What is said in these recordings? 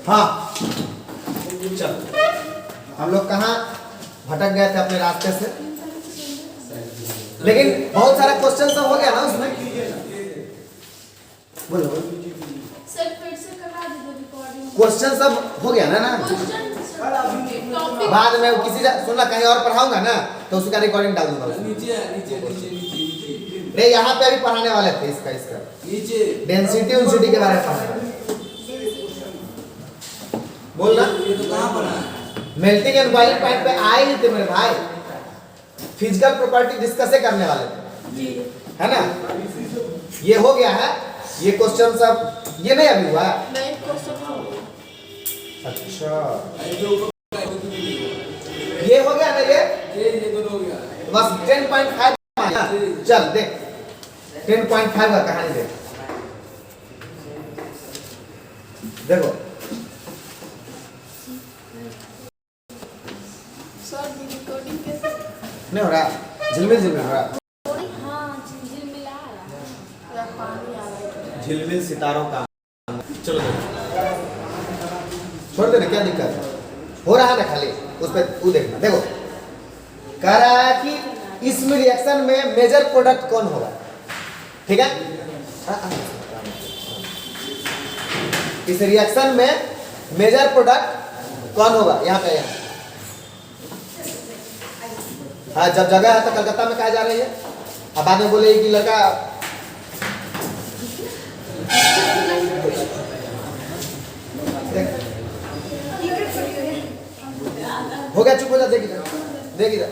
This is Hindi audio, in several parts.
हाँ चल, हम लोग कहाँ भटक गए थे अपने रास्ते से, लेकिन बहुत सारा क्वेश्चन सब हो गया ना उसमें। बोलो सर फिर से करा दीजिए रिकॉर्डिंग। क्वेश्चन सब हो गया ना बाद में किसी सुनना कहीं और पढ़ाऊंगा ना तो उसका रिकॉर्डिंग डाल दूंगा उसमें। रे यहाँ पे अभी पढ़ाने वाले थे इसका नीचे डेंसिटी उंसिटी के बारे में पढ़ाने वाले। बोल ना ये तो कहाँ पढ़ा है? मेल्टिंग एंड बॉइलिंग पॉइंट पे आए ही थे मेरे भाई, फिजिकल प्रॉपर्टी डिस्कस करने वाले थे, है ना। ये हो गया है, ये क्वेश्चन सब ये नहीं अभी हुआ। नहीं क्वेश्चन हो गया। अच्छा ये हो गया ना, ये दोनों हो गया। बस 10.5 चल देख 10.5 का कहानी देख, देखो सर रिकॉर्डिंग कैसे? नहीं हो रहा, झिलमिल झिलमिल हो रहा, हाँ झिलमिला आ रहा है या पानी आ रहा है। झिलमिल सितारों का। चलो छोड़ देना, क्या दिक्कत है, हो रहा है ना, खाली उस पर वो देखना। देखो कह रहा है कि इसमें रिएक्शन में मेजर प्रोडक्ट कौन होगा, ठीक है। इस रिएक्शन में मेजर प्रोडक्ट कौन होगा, यहाँ पे यहाँ। हाँ जब जगह है तो कलकत्ता में कहा जा रही है, अब बाद में बोले कि लड़का हो गया, चुप हो जा, देख इधर देख इधर।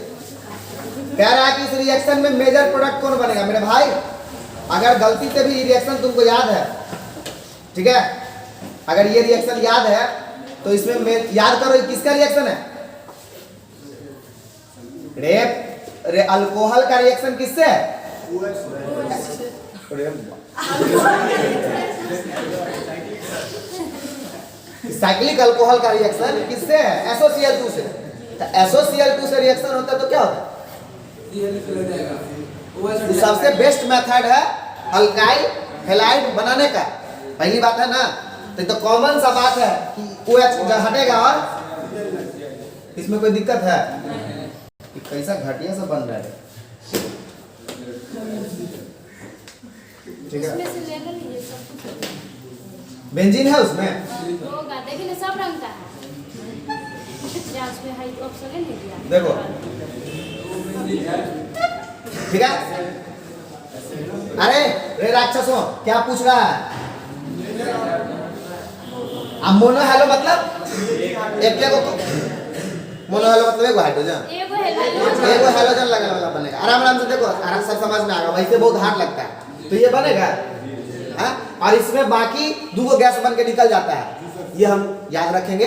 कह रहा है कि इस रिएक्शन में मेजर प्रोडक्ट कौन बनेगा मेरे भाई। अगर गलती से भी रिएक्शन तुमको याद है, ठीक है, अगर ये रिएक्शन याद है तो इसमें याद करो ये किसका रिएक्शन है। रे अल्कोहल का रिएक्शन किससे है, साइक्लिक अल्कोहल का रिएक्शन किससे है, SOCl2 से। तो SOCl2 से रिएक्शन होता है तो क्या होता है, सबसे बेस्ट मेथड है अल्काइल हैलाइड बनाने का। पहली बात है ना, तो कॉमन सा बात है कि OH हटेगा और इसमें कोई दिक्कत है, कैसा घटिया सा बन रहा है, ठीक है। इसमें से ले लीजिए सब कुछ बेंजीन है उसमें, होगा, देखिए सब रंग का है। या उसमें हाई ऑप्शन नहीं दिया, देखो ठीक है। अरे रे राक्षसों क्या पूछ रहा है, अब मोनो हेलो मतलब एक को मोनो हेलो मतलब एक हाइड्रोजन, एक हेलोजन लगा वाला बनेगा। आराम आराम से देखो, आराम सब समझ में आ गया। वैसे बहुत हार्ड लगता है तो ये बनेगा, हाँ? और इसमें बाकी दो गैस बन के निकल जाता है, ये हम याद रखेंगे,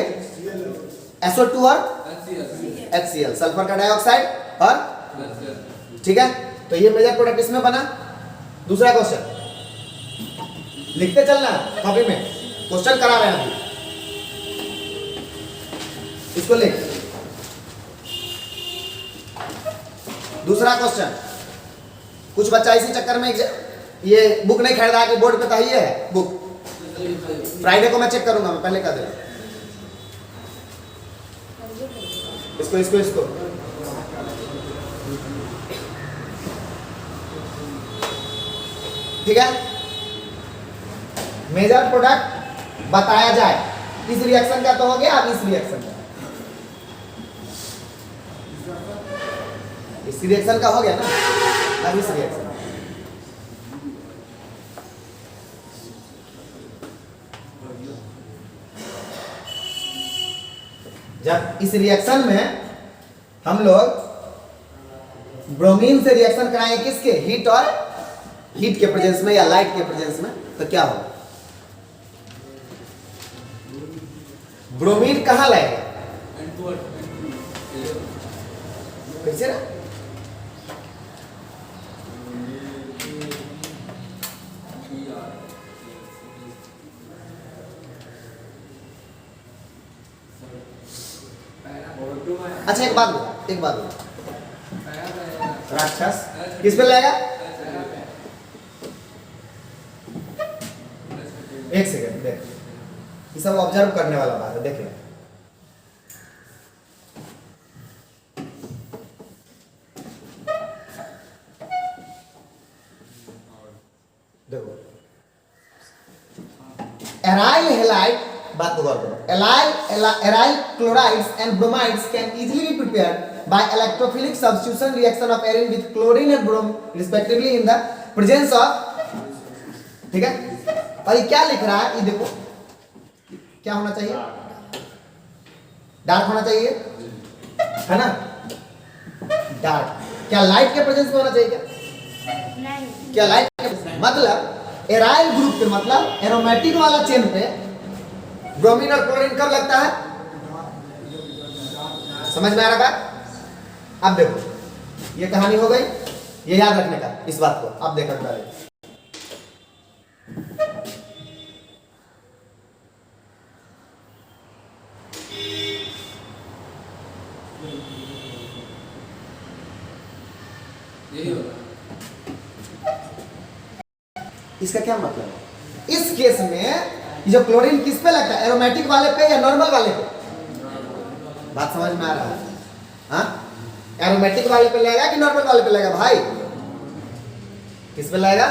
SO2 और HCl, सल्फर का डाइऑक्साइड और, ठीक है। तो ये मेजर प्रोडक्ट इसमें बना। दूसरा क्वेश्चन लिखते चलना कॉपी में, क्वेश्चन करा रहे हैं अभी, इसको लिख। दूसरा क्वेश्चन, कुछ बच्चा इसी चक्कर में ये बुक नहीं खरीदा कि बोर्ड पे तो ये है बुक, फ्राइडे को मैं चेक करूंगा, मैं पहले कर दे इसको इसको इसको ठीक है। मेजर प्रोडक्ट बताया जाए, इस रिएक्शन का तो हो गया, अब इस रिएक्शन का, इस रिएक्शन का हो गया ना, अब इस रिएक्शन जब इस रिएक्शन में हम लोग ब्रोमीन से रिएक्शन कराएंगे किसके, हीट और हीट के प्रेजेंस में या लाइट के प्रेजेंस में, तो क्या होगा, ब्रोमीन कहां लाएगा, कैसे ना, अच्छा एक बात राक्षस किस पे लाएगा, एक सेकंड देख, ये सब ऑब्जर्व करने वाला बात है। देखिए देखो, एराइल हेलाइड, बात को गौर करो, aryl chlorides and bromides can easily be prepared by electrophilic substitution reaction of arine with chlorine and bromine respectively in the presence of, ठीक है। और ये क्या लिख रहा है, ये देखो क्या होना चाहिए, डार्क होना चाहिए, है ना, डार्क। क्या लाइट के प्रेजेंस में होना चाहिए क्या? नहीं। क्या लाइट के मतलब एराइल ग्रुप पे, मतलब एरोमेटिक वाला चेन पे ब्रोमीन और क्लोरीन कब लगता है? समझ में आ रहा बात? अब देखो, ये कहानी हो गई, ये याद रखने का इस बात को। अब देखो यही होगा। इसका क्या मतलब है? इस केस में ये जो क्लोरीन किस पे लगता है, एरोमेटिक वाले पे या नॉर्मल वाले पे? बात समझ में आ रहा है? हाँ, एरोमेटिक वाले पे लगेगा कि नॉर्मल वाले पे लगेगा भाई? किस पे लगेगा?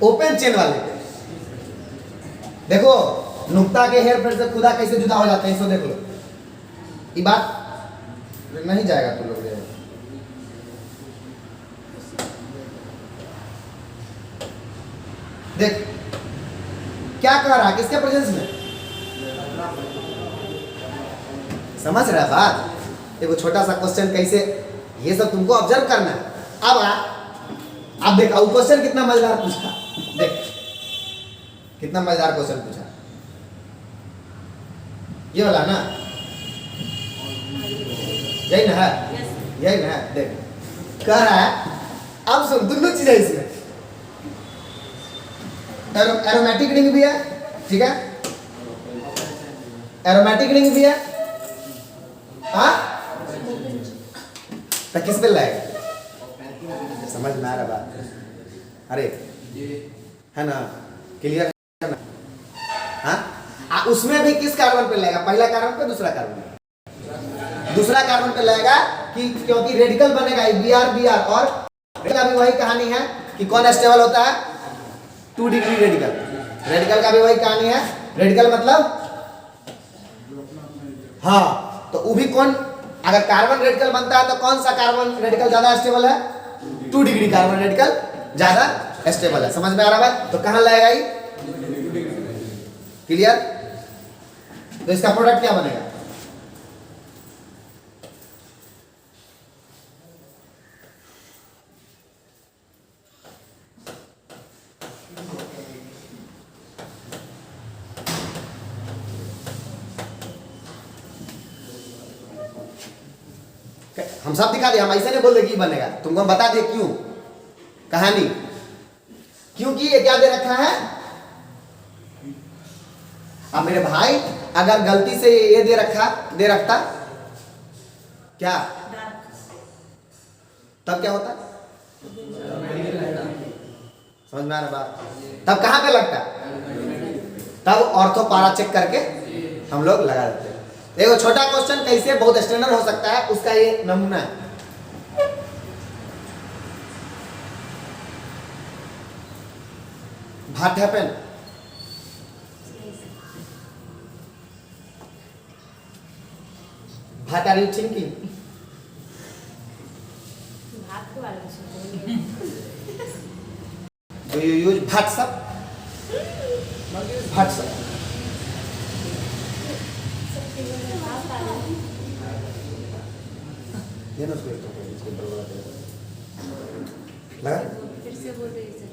ओपन चेन वाले पे। देखो नुक्ता के हेर फेर से खुदा कैसे जुदा हो जाते हैं, इसको देख लो। ये बात नहीं जाएगा तुम लोग। देख क्या कह रहा है, किसके प्रेजेंस में? समझ रहा है बात? देखो छोटा सा क्वेश्चन कैसे, ये सब तुमको ऑब्जर्व करना है। अब देख, अब क्वेश्चन कितना मजेदार पूछा, देख कितना मजेदार क्वेश्चन पूछा। ये वाला ना, यही ना है, यही ना है। देख कह रहा है, अब सुन, दोनों चीज है इसमें, एरोमेटिक रिंग भी है, ठीक है, एरोमेटिक रिंग भी है, हाँ, तो किस पे लाएगा? समझ में आ रहा बात? अरे है ना, क्लियर है ना? हाँ, उसमें भी किस कार्बन पे लगेगा? पहला कार्बन पे, दूसरा कार्बन पे? दूसरा कार्बन पे लगेगा कि क्योंकि रेडिकल बनेगा Br Br, और रेडिकल भी वही कहानी है कि कौन स्टेबल होता है? 2 डिग्री रेडिकल। रेडिकल का भी वही कहानी है, रेडिकल मतलब, हाँ, तो वो भी कौन, अगर कार्बन रेडिकल बनता है तो कौन सा कार्बन रेडिकल ज्यादा स्टेबल है? 2 डिग्री कार्बन रेडिकल ज्यादा स्टेबल है। समझ में आ रहा है? तो कहां लगेगा ये? क्लियर? तो इसका प्रोडक्ट क्या बनेगा? हम सब दिखा दिए, हम ऐसे नहीं बोल रहे कि बनेगा, तुमको हम बता दिए क्यों कहानी, क्योंकि ये क्या दे रखा है। अब मेरे भाई अगर गलती से ये दे रखता क्या, तब क्या होता? समझ में आ रहा बात? तब कहां पे लगता? तब ऑर्थो पारा चेक करके हम लोग लगा देते हैं। देखो छोटा क्वेश्चन कैसे बहुत स्टैंडर्ड हो सकता है, उसका ये नमूना है। What happened? What are you thinking? भात को आलू से बोलिए। Do you use WhatsApp? WhatsApp. ये ना इसको बड़ा लगा। फिर से बोल रही सर।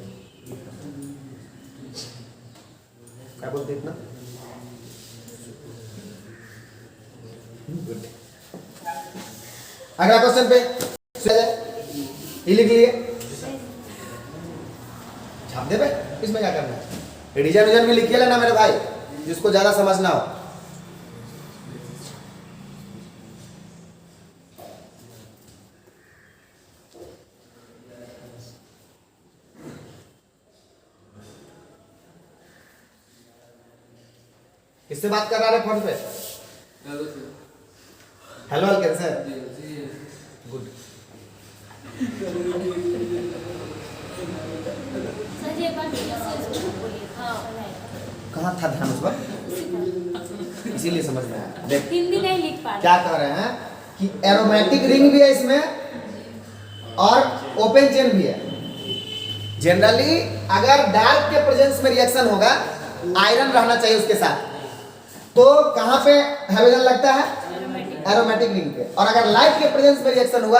क्या बोलते इतना? गुड। अगला क्वेश्चन पे ये लिख लिए, छाप दे बे, इसमें क्या करना है? डिजाइन भी लिखिए लेना मेरे भाई, जिसको ज्यादा समझना हो। किससे बात कर रहा है फोन पे? Hello sir. Hello alkene sir, जी गुड। सर जी एक बार फिर से इसको बोलिए। हाँ कहाँ था ध्यान उस वक्त, इसीलिए समझ में आया। देख हिंदी नहीं लिख पा रहे। क्या कह रहे हैं कि एरोमेटिक रिंग भी है इसमें और ओपन चेन भी है। जनरली अगर डार्क के प्रेजेंस में रिएक्शन होगा, आयरन रहना चाहिए उसके साथ, तो कहाँ पे हैलोजन लगता है? एरोमेटिक रिंग पे। और अगर लाइट के प्रेजेंस में रिएक्शन हुआ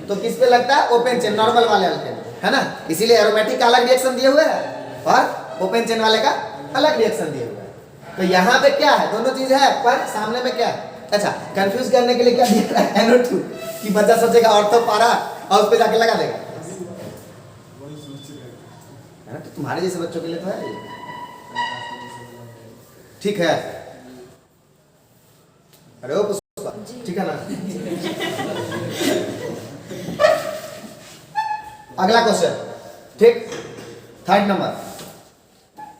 तो किस पे लगता है? ओपन चेन, नॉर्मल वाले अल्केन, है ना। इसीलिए एरोमेटिक का अलग रिएक्शन दिए हुए है और ओपन चेन वाले का अलग रिएक्शन दिए हुए है। तो यहाँ पे क्या है? दोनों चीज है, पर सामने में क्या है? अच्छा, कंफ्यूज करने के लिए क्या दिया है? NO2 कि बच्चा सोचेगा ऑर्थो पारा और उस पे जाके लगा देगा, है ना। तो तुम्हारे जैसे बच्चों के लिए तो है ये, ठीक है। अरे ओ पुष्पा, ठीक है ना। अगला क्वेश्चन, ठीक, थर्ड नंबर,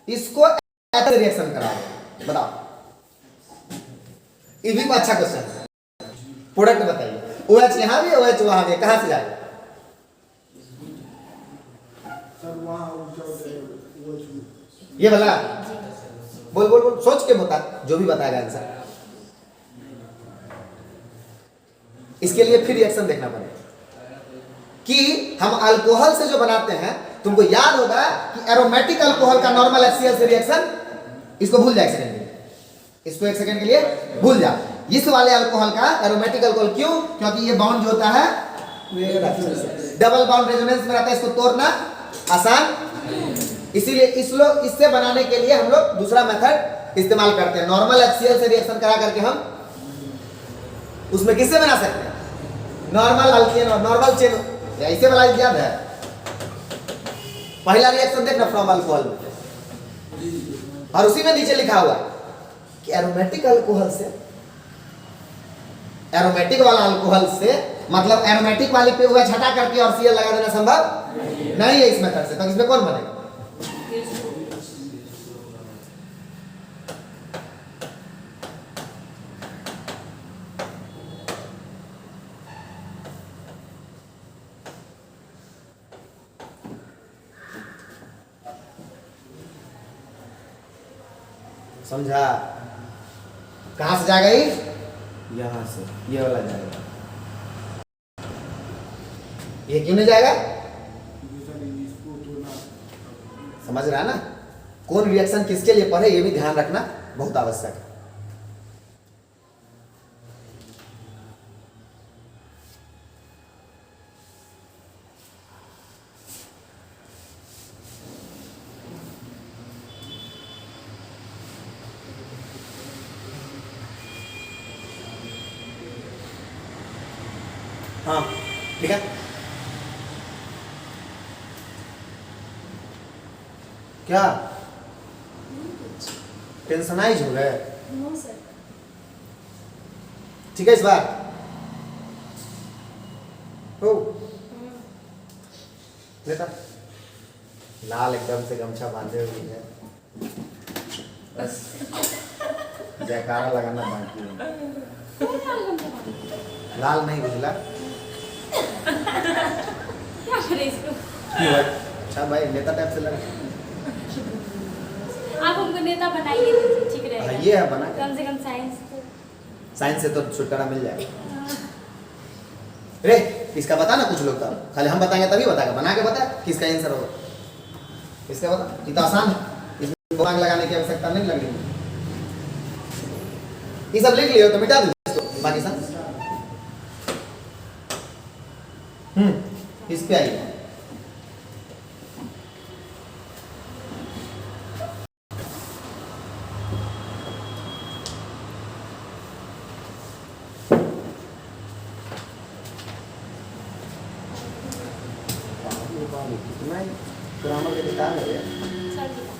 इसको ऐसे रिएक्शन करा बताओ। ये भी अच्छा क्वेश्चन है। प्रोडक्ट बताइए। OH यहाँ भी है, OH वहां भी है, कहां से जाएगा? ये वाला बोल बोल बोल, सोच के बता, जो भी बताएगा आंसर। इसके लिए फिर रिएक्शन देखना पड़ेगा कि हम अल्कोहल से जो बनाते हैं, तुमको याद होगा कि एरोमेटिक अल्कोहल का नॉर्मल HCl से रिएक्शन, इसको भूल जाए एक सेकंड के लिए, इसको एक सेकंड के लिए भूल जा। इस वाले अल्कोहल का एरोमेटिक अल्कोहल, क्यों? क्योंकि ये बॉन्ड जो होता है डबल बॉन्ड रेजोनेंस में रहता है, इसको तोड़ना आसान, इसीलिए इससे बनाने के लिए हम लोग दूसरा मेथड इस्तेमाल करते हैं। नॉर्मल HCl से रिएक्शन करा करके हम उसमें किससे बना सकते हैं? नॉर्मल अल्केन और नॉर्मल चेन, ऐसे वाला याद है। पहला रिएक्शन देखना फ्रॉम अल्कोहल में, और उसी में नीचे लिखा हुआ है कि एरोमेटिक अल्कोहल से, एरोमेटिक वाला अल्कोहल से मतलब एरोमेटिक वाले पे OH हटा करके और Cl लगा देना संभव नहीं है इस मेथड से। तो इसमें कौन बनेगा? समझा? कहां से जाएगा ये? यहां से, ये वाला जाएगा। ये क्यों नहीं जाएगा? समझ रहा है ना? कौन रिएक्शन किसके लिए पढ़े, ये भी ध्यान रखना बहुत आवश्यक है। हाँ ठीक है। क्या टेंशनाइज हो गए? No sir. ठीक है, इस बार हो लेता लाल एकदम से गमछा बांधे हुए है, बस जयकारा लगाना बाकी है। लाल नहीं बुझला क्या करे इसको? क्यों है? अच्छा भाई नेता टाइप से लगा। आप हमको नेता बनाइए, ठीक हाँ, रहेगा। ये है बना के। कम से कम साइंस तो। साइंस से तो छुटकारा मिल जाएगा। रे इसका बता ना, कुछ लोग तो खाली हम बताएंगे तभी बताएगा, बना के बता किसका आंसर होगा, इसका बता। ये तो आसान है, इसमें दिमाग लगाने की आवश्यकता नहीं लग रही। ये सब लिख लियो तो मिटा दो इसको, बाकी सब इस पे आइए। कितना ग्रामर के किताब है ये? सर जी का।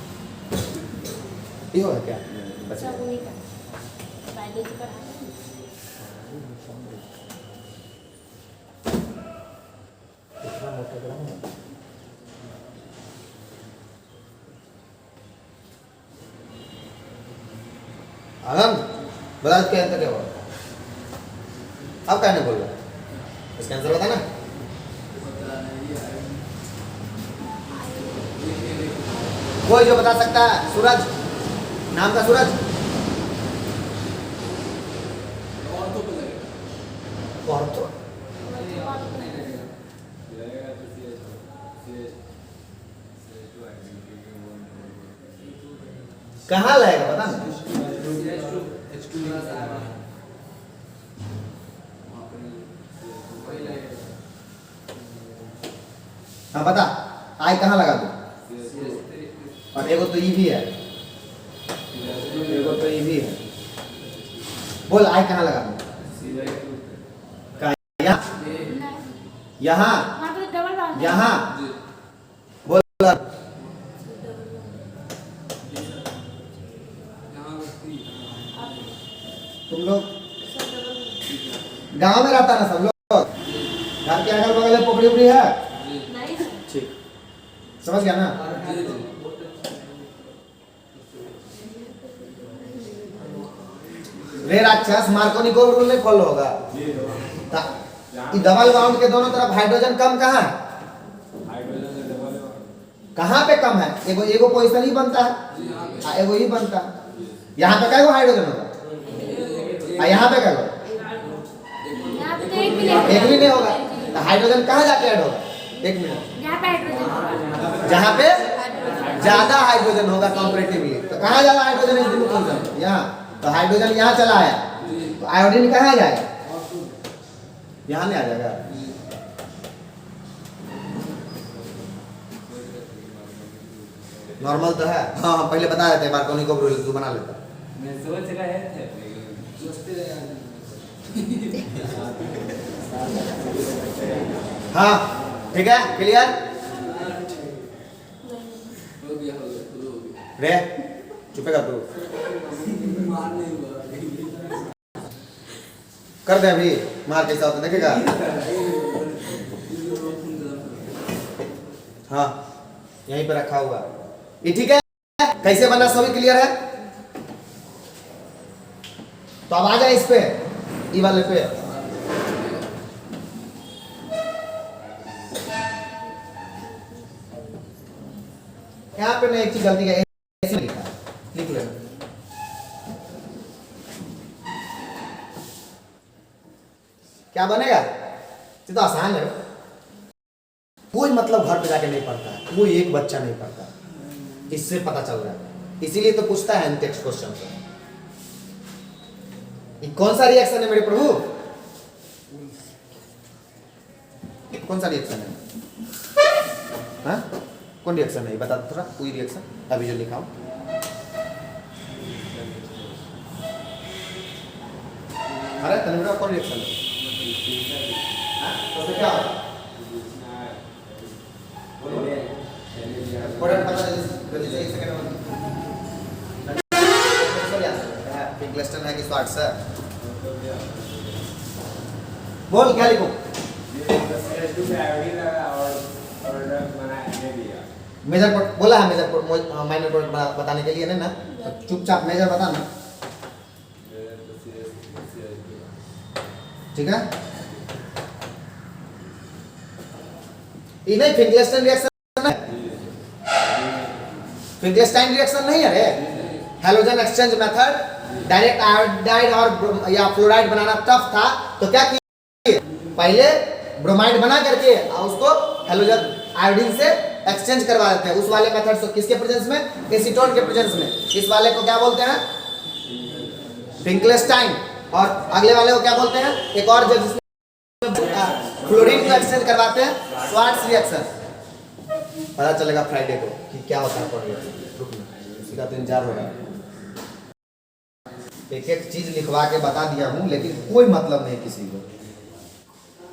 ये होगा क्या? सब उन्हीं का। बायोलॉजी पढ़ा है। कितना मोटा ग्रामर? आनंद बता इसके आंसर क्या होगा? अब क्या नहीं बोल रहा? इसका आंसर बता ना। कोई जो बता सकता है? सूरज, नाम का सूरज। और तो पता है और तो कहाँ लाएगा पता ना? हाँ बता, आई कहाँ लगा दो? और एगो तो ई भी है, एगो तो ई भी है। बोल आई कहाँ लगा दो? कहाँ? यहाँ, यहाँ, वहाँ पे डबल बाउंड है। यहाँ। बोल यहाँ बस्ती तुम लोग गांव में रहता ना सब लोग? घर के अगल बगल में पोखरी उपरी है? नहीं है। ठीक, समझ गया ना? रे राक्षस, मार्कोनिको रूल नहीं फॉलो होगा। ये डबल बाउंड के दोनों तरफ हाइड्रोजन कम कहाँ है? कहाँ पे कम है? एगो एगो पोजीशन ही बनता है, एगो ही बनता है। यहाँ पे क्या हाइड्रोजन होगा? यहाँ पे क्या होगा? यहाँ पे तो एक भी नहीं एक भी नहीं होगा। तो हाइड्रोजन कहाँ जाके ऐड होगा? एक मिनट, यहाँ पे हाइड्रोजन होगा। जहाँ पे ज्यादा हाइड्रोजन होगा कंपैरेटिवली। तो कहाँ ज्यादा हाइड्रोजन है? दोनों पोजीशन यहाँ। तो हाइड्रोजन यहाँ चला आया, तो आयोडीन कहाँ जाएगा? यहाँ नहीं आ जाएगा। नॉर्मल तो है। हाँ हाँ, पहले बता देते हैं मार्कोनिको रूल, तू बना लेता। मैं सोच रहा है सोचते रहे हाँ ठीक है, क्लियर? हो गया शुरू हो गया रे चुपेगा तू? मार नहीं हुआ कर दे अभी, मार कैसा होता है देखेगा। हाँ यहीं पे रखा हुआ ये, ठीक है? कैसे बना सभी क्लियर है? तो अब आ जाए इस पे, ई वाले पे। यहाँ पे ना एक चीज गलती है, ऐसे लिखा है, लिख लेना। क्या बनेगा? ये तो आसान है। कोई मतलब घर पे जाके नहीं पढ़ता है, कोई एक बच्चा नहीं पढ़ता, इससे पता चल रहा है। इसीलिए तो पूछता है टेक्स्ट क्वेश्चन से। ये कौन सा रिएक्शन है मेरे प्रभु? कौन सा रिएक्शन है? हाँ कौन रिएक्शन है? बता थोड़ा, कोई रिएक्शन अभी जो लिखा हूं। अरे तनिष्क कौन रिएक्शन है? हाँ तो क्या होगा? प्रोडक्ट पता जल्दी से, एक सेकंड में पिंकलिस्टन है कि स्वाट्स है? बोल क्या लिखूं? मेजर प्रोडक्ट बोला है, मेजर माइनर प्रोडक्ट बताने के लिए ना, चुपचाप मेजर बताना, ठीक है? ये नहीं फिंकलिस्टन रिएक्शन, फिंकलिस्टाइन रिएक्शन नहीं है रे। Halogen exchange method, direct iodide और या फ्लोराइड बनाना टफ था, तो क्या किया? पहले ब्रोमाइड बना करके और उसको हैलोजन आयोडीन से एक्सचेंज करवा देते हैं। उस वाले मेथड से किसके प्रेजेंस में? एसीटोन के प्रेजेंस में। इस वाले को क्या बोलते हैं? फिंकलिस्टाइन। और अगले वाले को क्या बोलते हैं? एक और जो जिसमें फ्लोरीन को एक्सचेंज करवाते हैं, स्वार्ट्स रिएक्शन। पता चलेगा फ्राइडे को कि क्या होता है पर उसी का तो इंतजार हो रहा है। एक एक चीज लिखवा के बता दिया हूं, लेकिन कोई मतलब नहीं किसी को।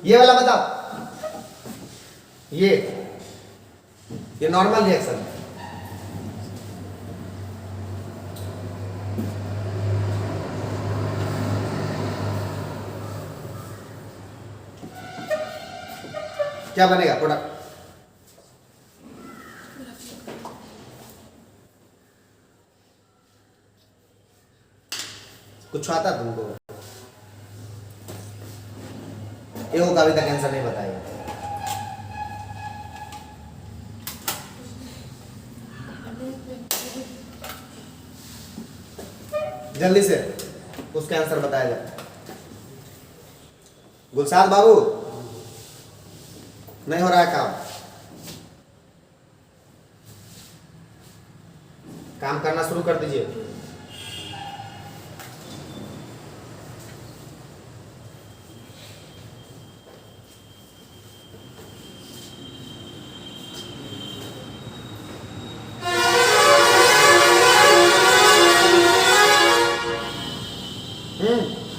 ये वाला बताओ, ये नॉर्मल रिएक्शन है। क्या बनेगा प्रोडक्ट? कुछ आता तुमको? एगो का अभी तक आंसर नहीं बताया। जल्दी से उसके आंसर बताया जाए। गुलसाद बाबू नहीं हो रहा है काम करना शुरू कर दीजिए।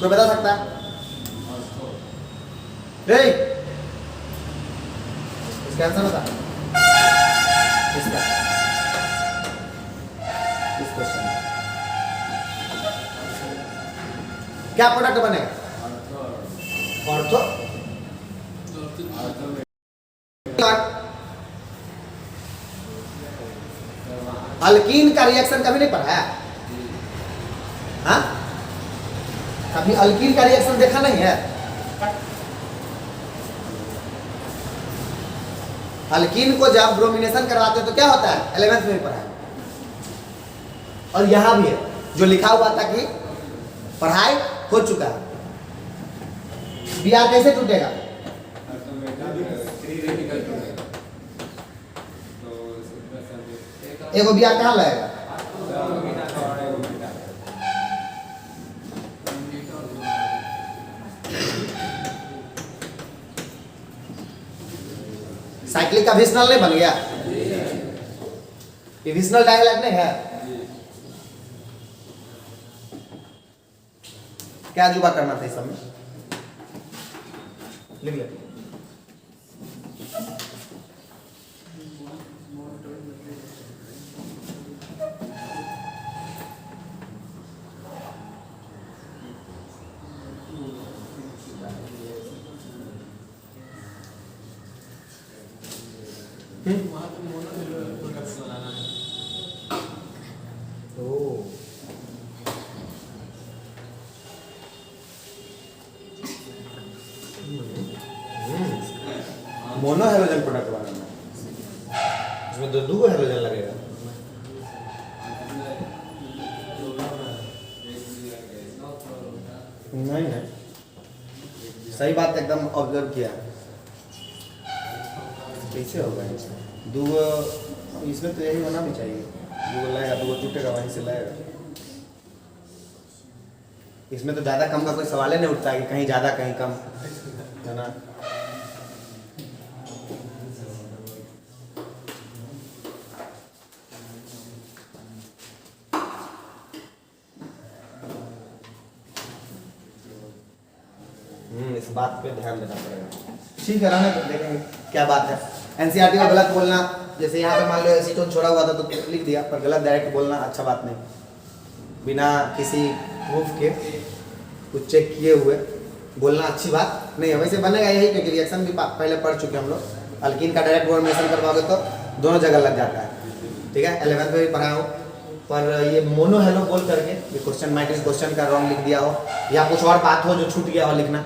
कोई बता सकता है? इसका आंसर बता। इसका इस क्वेश्चन क्या प्रोडक्ट बनेगा? ऑर्थो। अल्कीन का रिएक्शन कभी नहीं पढ़ा है? हाँ, कभी अल्कीन का रिएक्शन देखा नहीं है? अल्कीन को जब ब्रोमिनेशन करवाते तो क्या होता है? 11th में पढ़ा है। और यहां भी है जो लिखा हुआ था कि पढ़ाई हो चुका है। बीआर कैसे टूटेगा? एगो बीआर कहां लगेगा? साइक्लिक का विस्नल नहीं बन गया? ये विस्नल डायलैट नहीं है? क्या जुबा करना था इस समय? लिख ले। मोनो हेलोजन प्रोडक्ट बनाना, इसमें दो हेलोजन लगेगा। नहीं नहीं, सही बात एकदम ऑब्जर्व किया। कैसे होगा दो? इसमें तो यही होना भी चाहिए। दो लाएगा, दो टूटेगा, वहीं से लाएगा। इसमें तो ज़्यादा कम का कोई सवाल ही नहीं उठता है कि कहीं ज़्यादा कहीं कम, है ना? इस बात पे ध्यान देना पड़ेगा। ठीक है, रहने तो देखेंगे क्या बात है। एनसीईआरटी में गलत बोलना, जैसे यहाँ पे मान लो एसीटोन छोड़ा हुआ था तो लिख दिया, पर गलत डायरेक्ट बोलना अच्छा बात नहीं। बिना किसी प्रूफ के कुछ चेक किए हुए बोलना अच्छी बात नहीं है। वैसे बनेगा यही, क्योंकि रिएक्शन भी पहले पढ़ चुके हम लोग। अल्कीन का डायरेक्ट ब्रोमिनेशन करवाओगे तो दोनों जगह लग जाता है। ठीक है, 11th में भी पढ़ा हूँ। पर ये मोनो हेलो बोल करके ये क्वेश्चन माइट इस क्वेश्चन का रॉन्ग लिख दिया हो, या कुछ और बात हो जो छूट गया हो लिखना,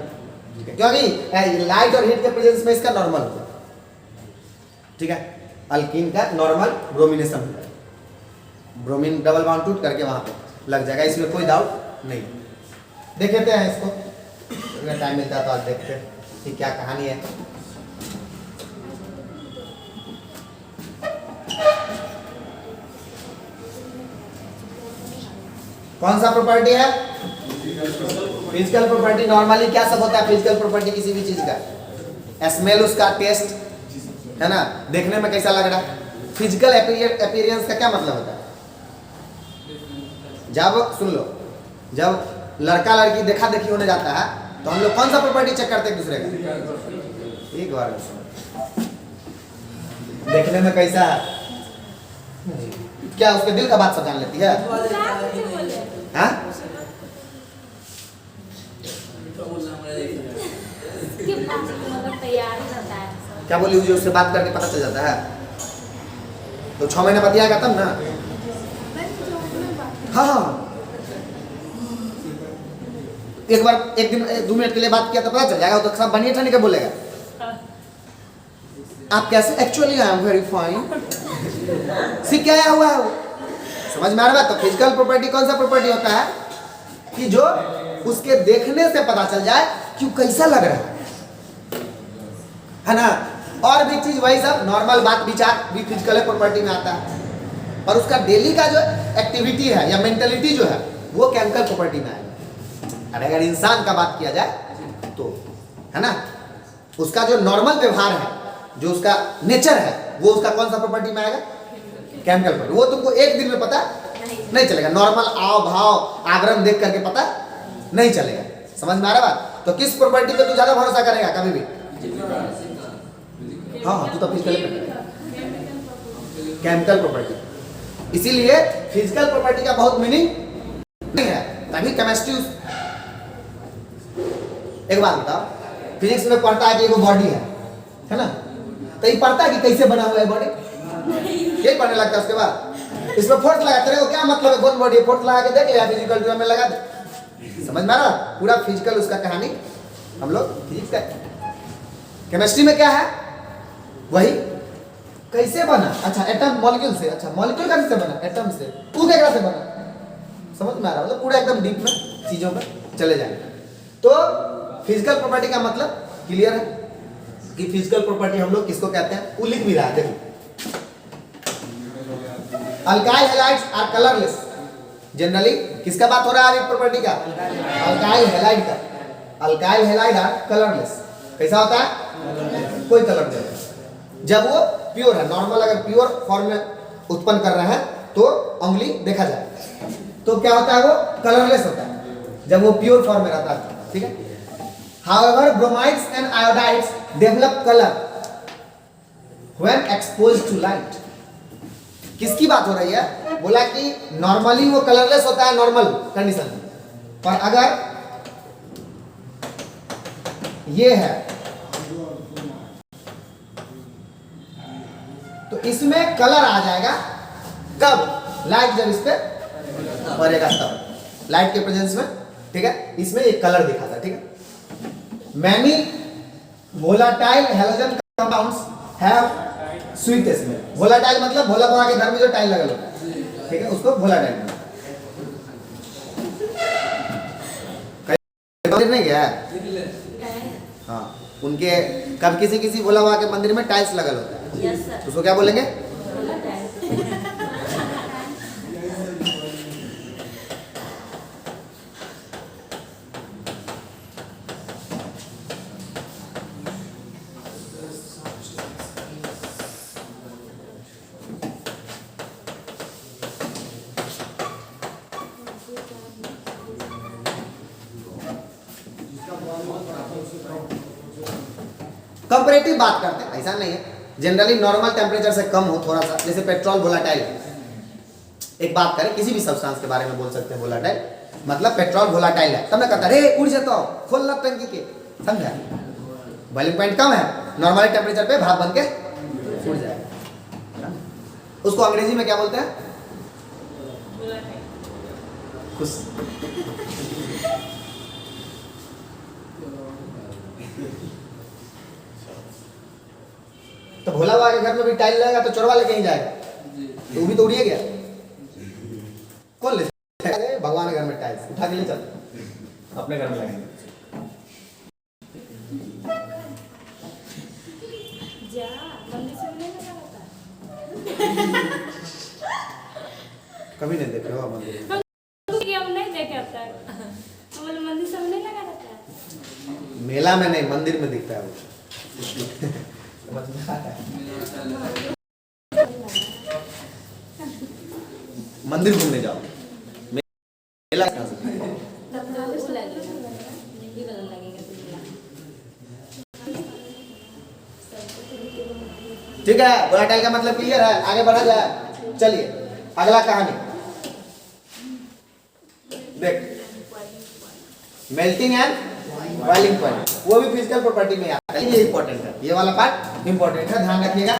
क्योंकि लाइट और हीट के प्रेजेंस में इसका नॉर्मल होगा। ठीक है, अल्कीन का नॉर्मल ब्रोमिनेशन होगा, ब्रोमीन डबल बॉन्ड टूट करके वहां पे लग जाएगा, इसमें कोई डाउट नहीं। देख लेते हैं इसको, अगर टाइम मिलता है तो आज देखते हैं कि क्या कहानी है। कौन सा प्रॉपर्टी है? Physical property. नॉर्मली क्या सब होता है फिजिकल प्रॉपर्टी किसी भी चीज का? स्मेल, उसका टेस्ट, है ना, देखने में कैसा लग रहा है। फिजिकल अपीयरेंस का क्या मतलब होता है? जब सुन लो, जब लड़का लड़की देखा देखी होने जाता है तो हम लोग कौन सा प्रॉपर्टी चेक करते हैं एक दूसरे का? एक बार देखने में कैसा है, क्या उसके दिल का बात सब जान लेती है? हाँ? क्या बोली हुई, उससे बात करके पता चल जाता है। तो 6 महीने बतियाएगा तब ना। हाँ हाँ, एक बार एक दिन 2 मिनट के लिए बात किया तो पता चल जाएगा, वो तो सब बनिए ठंडी के बोलेगा। आप कैसे? Actually I am very fine. सीख क्या आया हुआ है वो, समझ में आ रहा है? तो फिजिकल प्रॉपर्टी कौन सा प्रॉपर्टी होता है कि जो उसके देखने से पता चल जाए कि कैसा लग रहा है ना। और भी चीज वही सब नॉर्मल बात विचार भी फिजिकल प्रॉपर्टी में आता है, और उसका डेली का जो एक्टिविटी है या मेंटेलिटी जो है वो केमिकल प्रॉपर्टी में आएगा। और अगर इंसान का बात किया जाए तो है ना, उसका जो नॉर्मल व्यवहार है, जो उसका नेचर है, वो उसका कौन सा प्रॉपर्टी में आएगा? Chemical property. वो तुमको एक दिन में पता नहीं चलेगा, नॉर्मल आव भाव आगरण देख करके पता नहीं चलेगा। समझ में आ रहा बात? तो किस प्रॉपर्टी पे तू ज्यादा भरोसा करेगा कभी भी? हाँ, तू तो फिजिकल केमिकल प्रॉपर्टी। इसीलिए फिजिकल प्रॉपर्टी का बहुत मीनिंग नहीं है, तभी केमिस्ट्री। एक बात बताओ, फिजिक्स में पढ़ता है कि एगो बॉडी है ना, तो ये पढ़ता है कि कैसे बना हुआ है बॉडी, यही पढ़ने लगता है। उसके बाद इसमें फोर्स लगाते रहे, क्या मतलब है कौन बॉडी, फोर्स लगा के देख लिया, फिजिकल ड्राइव में लगा दे। समझ में आ रहा? पूरा फिजिकल उसका कहानी हम लोग फिजिक्स का। केमिस्ट्री में क्या है? वही कैसे बना, अच्छा एटम मॉलिक्यूल से, अच्छा मॉलिक्यूल का किससे बना? एटम से। तू क्या से बना? समझ में आ रहा? मतलब पूरा एकदम डीप में चीजों में चले जाएंगे। तो फिजिकल प्रॉपर्टी का मतलब क्लियर है कि फिजिकल प्रॉपर्टी हम लोग किसको कहते हैं? वो लिख भी रहा है, देखो। Alkyl halides are colourless. Generally किसका बात हो रहा है अभी प्रॉपर्टी का? अल्काइल हैलाइड का। Alkyl halide are colourless. कैसा होता है? कोई कलर नहीं, जब वो प्योर है। नॉर्मल अगर प्योर फॉर्म में उत्पन्न कर रहे हैं तो उंगली देखा जाए तो क्या होता है? वो कलरलेस होता है जब वो प्योर फॉर्म में रहता है। ठीक है। However, bromides and iodides develop color when exposed to light. किसकी बात हो रही है? बोला कि नॉर्मली वो कलरलेस होता है नॉर्मल कंडीशन में, पर अगर ये है तो इसमें कलर आ जाएगा कब? लाइट जब इस पे पड़ेगा तब, लाइट के प्रेजेंस में। ठीक है, इसमें एक कलर दिखाता है। ठीक है। Many volatile halogen compounds have sweet smell. Volatile मतलब भोला बाबा के घर में जो टाइल लगा होता है, ठीक है, उसको volatile मंदिर नहीं गया? हाँ, उनके कब किसी भोला बाबा के मंदिर में टाइल्स लगा होता है। Yes sir. उसको क्या बोलेंगे? कंपैरेटिव बात करते हैं, ऐसा नहीं है। जनरली नॉर्मल टेम्परेचर से कम हो थोड़ा सा, जैसे पेट्रोल वोलाटाइल। एक बात करें, किसी भी सब्सटेंस के बारे में बोल सकते हैं वोलाटाइल, मतलब पेट्रोल वोलाटाइल है। तब ना कहता रे उड़ जाता हो, खोल ला टंकी के, समझा? बॉइलिंग पॉइंट कम है, नॉर्मल टेम्परेचर पे भाप बन के उड़ जाएगा। उसको अंग्रेजी में क्या बोलते हैं? खुश। तो भोला बाबा के घर में भी टाइल लगेगा तो चोरवा लेके ही जाएगा, तो वो भी तो उड़िए गया। कौन ले जाएगा? भगवान के घर में टाइल्स उठा के ले चल, अपने घर में लगाएंगे। जा मंदिर से नहीं लगा होता। कभी नहीं देखे हो मंदिर में? हम नहीं देखे अब तक। हम बोले मंदिर से नहीं लगा रहता है। मेला में नहीं, मंदिर में दिखता है वो। समझ में आता है? मंदिर घूमने जाओ, मेला कहाँ से? तब तो उसको लगेगा, नहीं बदल लगेगा तो। ठीक है, वोलाटाइल का मतलब क्लियर है, आगे बढ़ा जाए। चलिए अगला कहानी देख, मेल्टिंग एंड बॉइलिंग पॉइंट, वो भी फिजिकल प्रॉपर्टी में आता है। ये इंपॉर्टेंट है, ये वाला पार्ट इंपॉर्टेंट है, ध्यान रखिएगा।